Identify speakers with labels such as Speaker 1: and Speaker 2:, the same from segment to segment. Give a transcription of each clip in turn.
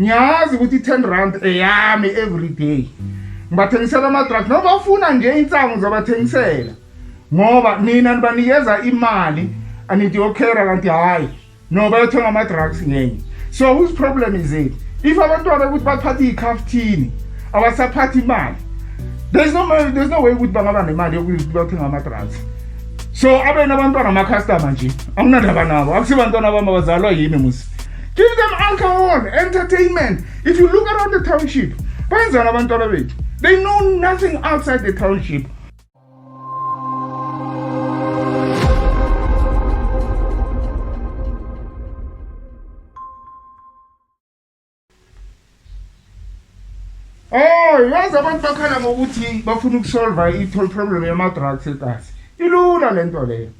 Speaker 1: ngiyazi ukuthi 10 rand eyami every day ngibathengisela ama-drugs noma bafuna nje insango ngizobathengisela ngoba nina nibanikeza imali anithi yokhera kanti hayi no bayothenga ama-drugs ngenye. So whose problem is it? If abantwana ukuthi baphathe ikhaftini abasaphathi imali, there's no way ukuthi bangaba nemali yokuthi bayothenga ama-drugs. So abena abantwana ama-customer nje anginandaba nabo, akusibantwana bami abazalwa yimi musi. Give them alcohol, entertainment. If you look around the township, bayenzana abantwana bethu, they know nothing outside the township. Yazi abantu bakhala ngokuthi bafuna ukusolve i-toll problem yama-drugs etasi. Ilula lento leyo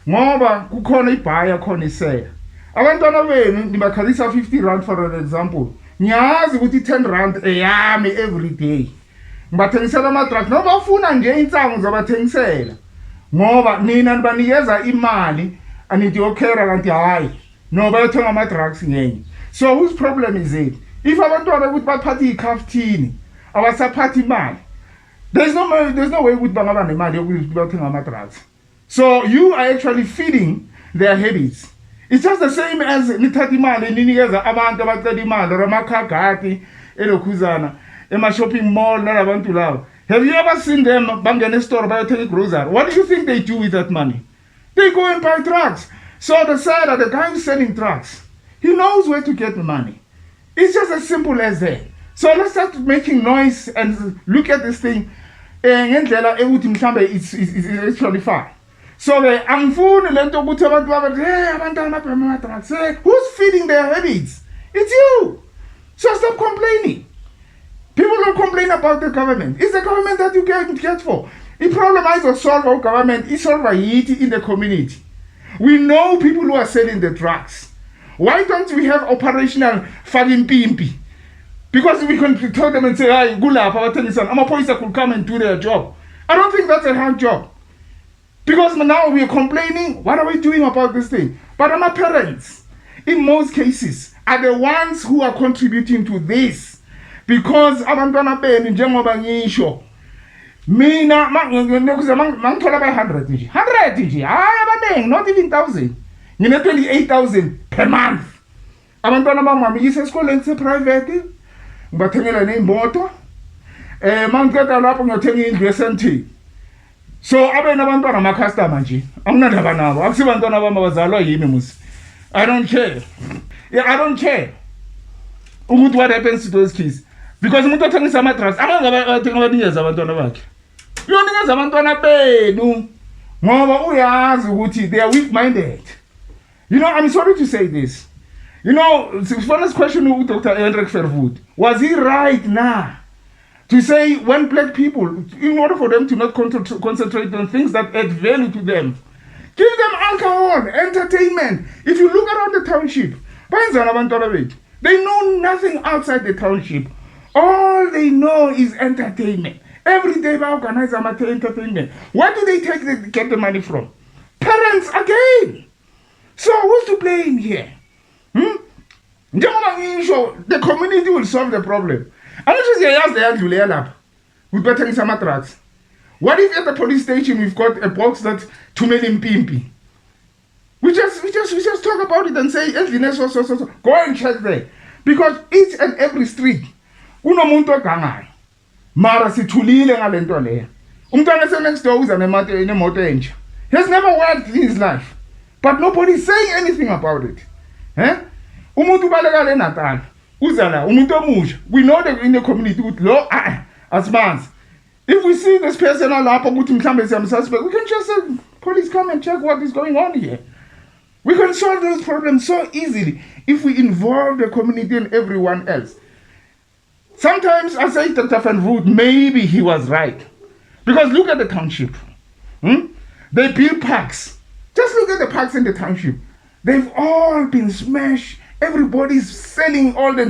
Speaker 1: ngoba kukhona ibhaya khona isela. Abantwana benu nibakhalisa 50 rand for an example. Ngiyazi ukuthi 10 rand eyami every day. Ngibathengisela ama-drugs noma bafuna nje insango ngizobathengisela ngoba nina nibanikeza imali anithi yokhera kanti hayi no bayothenga ama-drugs ngenye. So whose problem is it? If abantwana ukuthi baphathe ikhaftini abasaphathi imali, there's no way ukuthi bangaba nemali yokuthi bayothenga ama-drugs. So you are actually feeding their habits. It's just the same as nithatha imali ninikeza abantu abacela imali ramakhagati elokhuzana ema-shopping mall nalabantu laba. Have you ever seen them bangena store bayothenga grocery? What do you think they do with that money? They go and buy drugs. So the seller, the guy who's selling drugs, he knows where to get the money. It's just as simple as that. So let's start making noise and look at this thing ngendlela ewuthi mhlambe it's actually fine. So angifuni lento ukuthi abantu babe abantwana bapha ama-drugs. Who's feeding their habits? It's you. So stop complaining. People don't complain about the government. It's the government that you get for. The problem is solve our government, it's solve it in the community. We know people who are selling the drugs. Why don't we have operational fucking pimpi? Because we can tell them and say, hey, Gulapa, Amapoisa could come and do their job. I don't think that's a hard job. Because now we are complaining, what are we doing about this thing? But our parents, in most cases, are the ones who are contributing to this. Because abantwana benu njengoba ngisho mina mangithola by 100 nje 100 nje hayi abaningi, not even 1000. Ngine 28,000 per month. Abantwana bamamikisa esikoleni se-private ngibathengela neimoto mangiceda lapho ngiyothenga indlu ye-senti. So abena abantwana ama-customer nje anginandaba nabo, akusibantwana bami abazalwa yimi musi. I don't care. Yeah, I don't care ukuthi what happens to those kids. Because umuntu othengisa ama-drugs abangabanikeza abantwana bakhe, uyonikeza abantwana benu ngoba uyazi ukuthi they are weak-minded. You know, I'm sorry to say this. You know, the first question with Dr. Hendrik Verwoerd, was he right now to say when black people, in order for them to not concentrate on things that add value to them, give them alcohol, entertainment. If you look around the township, they know nothing outside the township. All they know is entertainment. Every day they organize entertainment. Where do they get the money from? Parents again. So who's to blame here? The community will solve the problem. I'm not just we better some drugs. What if at the police station we've got a box that's 2 million pimpi? We just talk about it and say so. Go and check there. Because each and every street unomuntu ogangayo. Mara sithulile ngalento leyo. Umntwana next door uza nemoto entsha. He has never worked in his life. But nobody is saying anything about it. Umuntu baleka le Natal. Uza la umuntu omusha. We know that in the community with law as mans. If we see this person lapho ukuthi mhlambe some suspect, we can just say police come and check what is going on here. We can solve those problems so easily if we involve the community and everyone else. Sometimes I say Dr. Van Rood, maybe he was right. Because look at the township. They build parks. Just look at the parks in the township. They've all been smashed. Everybody's selling all the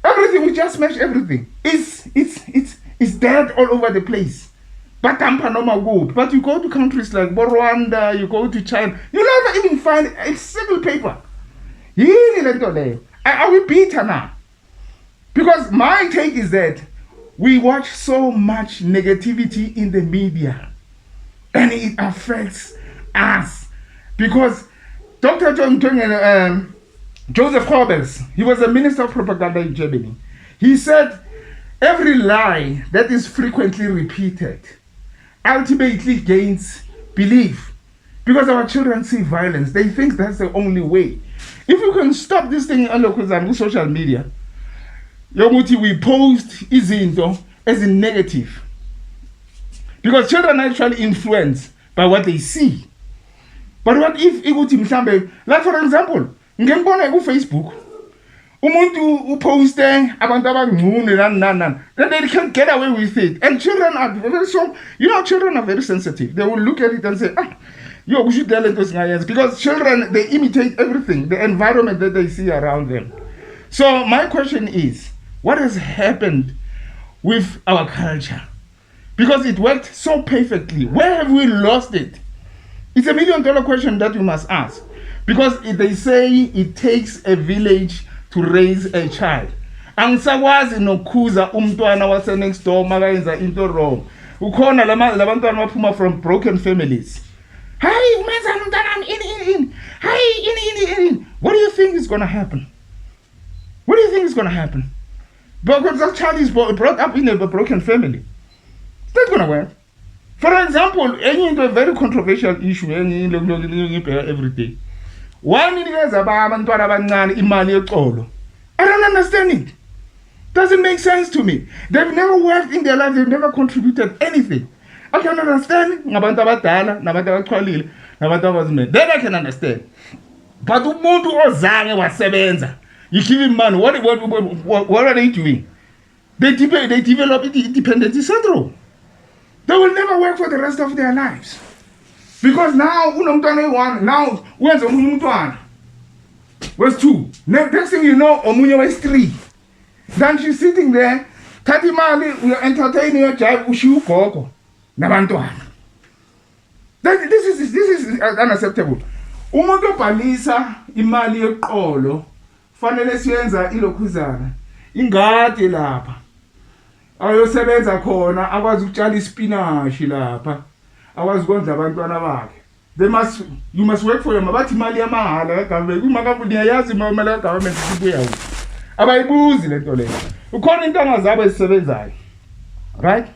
Speaker 1: everything, we just smash everything. It's dead all over the place. But good. But you go to countries like Rwanda, you go to China, you never even find a single paper. Yini le nto leyo? Are we bitter now? Because my take is that we watch so much negativity in the media and it affects us. Because Dr. Joseph Goebbels, he was a minister of propaganda in Germany. He said, every lie that is frequently repeated ultimately gains belief. Because our children see violence, they think that's the only way. If you can stop this thing on social media, we post izinto as in negative. Because children are actually influenced by what they see. But what if like for example, ngembona ku Facebook, umuntu uposte abantu abangcune then they can't get away with it. And children are children are very sensitive. They will look at it and say, we should tell those guys, because children, they imitate everything, the environment that they see around them. So my question is, what has happened with our culture? Because it worked so perfectly. Where have we lost it? It's $1 million question that you must ask. Because they say it takes a village to raise a child. Angisakwazi nokukhuza umntwana wase next door makayenza into wrong. Ukhona labantwana baphuma from broken families. Hey, what do you think is going to happen? What do you think is going to happen? Because that child is brought up in a broken family. It's not going to work. For example, a very controversial issue every day. Why I don't understand it. Doesn't make sense to me. They've never worked in their life. They've never contributed anything. I can understand. Then I can understand. But you give him money. What are they doing? They develop dependency syndrome. They will never work for the rest of their lives. Because now, where's 2? Next thing you know, Omunye was 3. Then she's sitting there, 30 mali, we are entertaining your child, Ushu Koko. This is unacceptable. Umuntu obhalisa imali yeqolo fanele siyenza ilokhuzana ingadi lapha ayosebenza khona akwazi ukutshala ispinach lapha akwazi ukondla abantwana bakhe. You must work for them. Abathi imali yamahala kaGovernment kumakabuthi yazi imali kaGovernment sibuya kuphi abayibuzi lento leyo. Ukhona intanga zabo ezisebenzayo, right?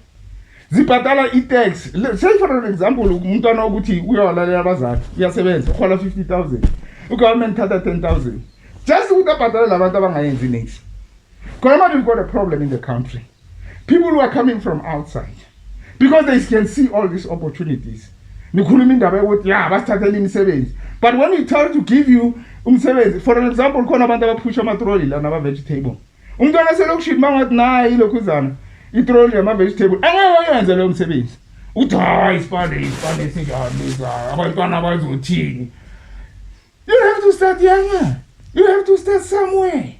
Speaker 1: Zibhadala i-tax. Say for example, umntwana ukuthi uyawalalela abazali uyasebenza ukhola 50,000, uGovernment thatha 10,000 just ukuthi abhadale labantu abangayenzi next. Because we've got a problem in the country. People who are coming from outside, because they can see all these opportunities. But when we try to give you for example, khona abantu abaphusha amatroli la naba vegetable. Umntwana selokishini mangathi nayi lokhuzana itroli yama vegetable angayenza leyo msebenzi. Uthi hayi isipande sinjani abantwana abazothini. You have to start younger. You have to start somewhere.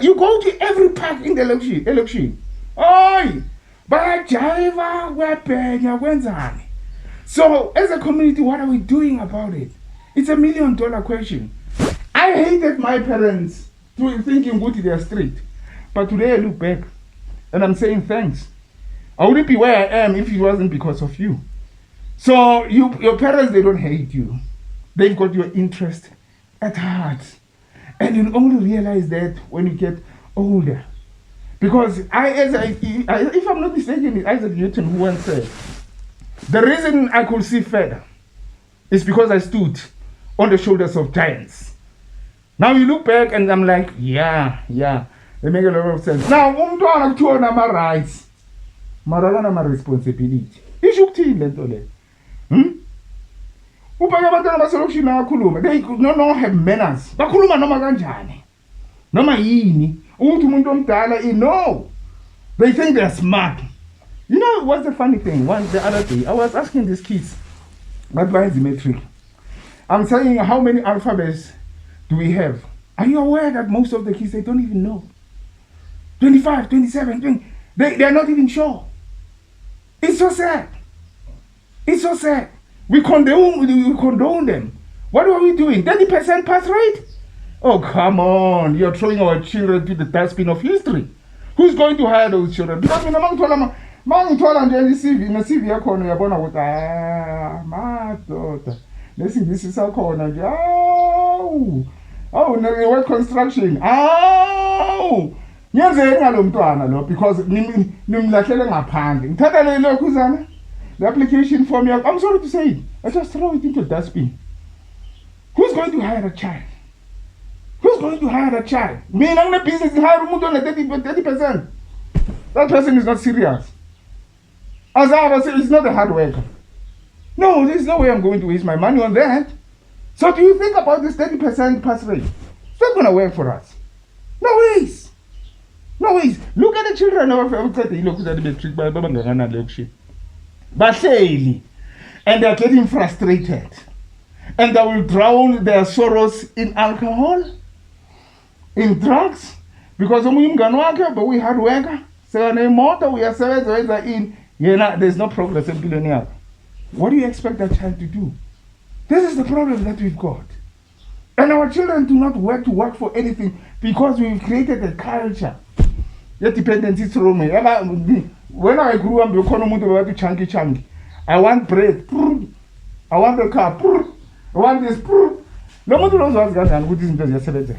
Speaker 1: You go to every park in the election. Oi, bayajiva kuyabhenya kwenzani. So as a community, what are we doing about it? It's $1 million question. I hated my parents thinking good they are strict. But today I look back and I'm saying thanks. I wouldn't be where I am if it wasn't because of you. So your parents, they don't hate you. They've got your interest at heart. And you'll only realize that when you get older. Because if I'm not mistaken, it's Isaac Newton who once said, the reason I could see further is because I stood on the shoulders of giants. Now you look back and I'm like, yeah, they make a lot of sense. Now, umntwana kuthiwa my rights, mara my responsibility. Isho ukuthini lento le? Ubheka abantwana baselokishini akhuluma, they no have manners. Bakhuluma noma kanjani. Noma yini. Umuntu umuntu omdala, no. They think they're smart. You know what's the funny thing? The other day, I was asking these kids, what is the metric? I'm saying, how many alphabets do we have? Are you aware that most of the kids, they don't even know? 25, 27, 20. They are not even sure. It's so sad. It's so sad. We condone them. What are we doing? 30% pass rate? Oh, come on. You're throwing our children to the dustbin of history. Who's going to hire those children? Because mina mangithola nje ne-CV yakhona uyabona ukuthi madoda nesingisi sakhona nje ne-word construction ngiyenzeni ngalo mntwana lo because nimlahlele ngaphandle ngithatha le lokhuzana the application form yakho. I'm sorry to say it, I just throw it into the dustbin. Who's going to hire a child? Who's going to hire a child? Mina ngine business hire umuntu on 30%. That person is not serious. As I was saying, it's not a hard worker. No, there's no way I'm going to waste my money on that. So do you think about this 30% pass rate? It's not going to work for us. No ways. No ways. Look at the children of Bahleli, and they're getting frustrated. And they will drown their sorrows in alcohol, in drugs, because but we hard worker. So we are in. There's no progress in billionaire. What do you expect that child to do? This is the problem that we've got. And our children do not work for anything because we've created a culture. Your dependency through me. When I grew up, you chunky. I want bread. I want the car. I want this. No one knows what's going on with this.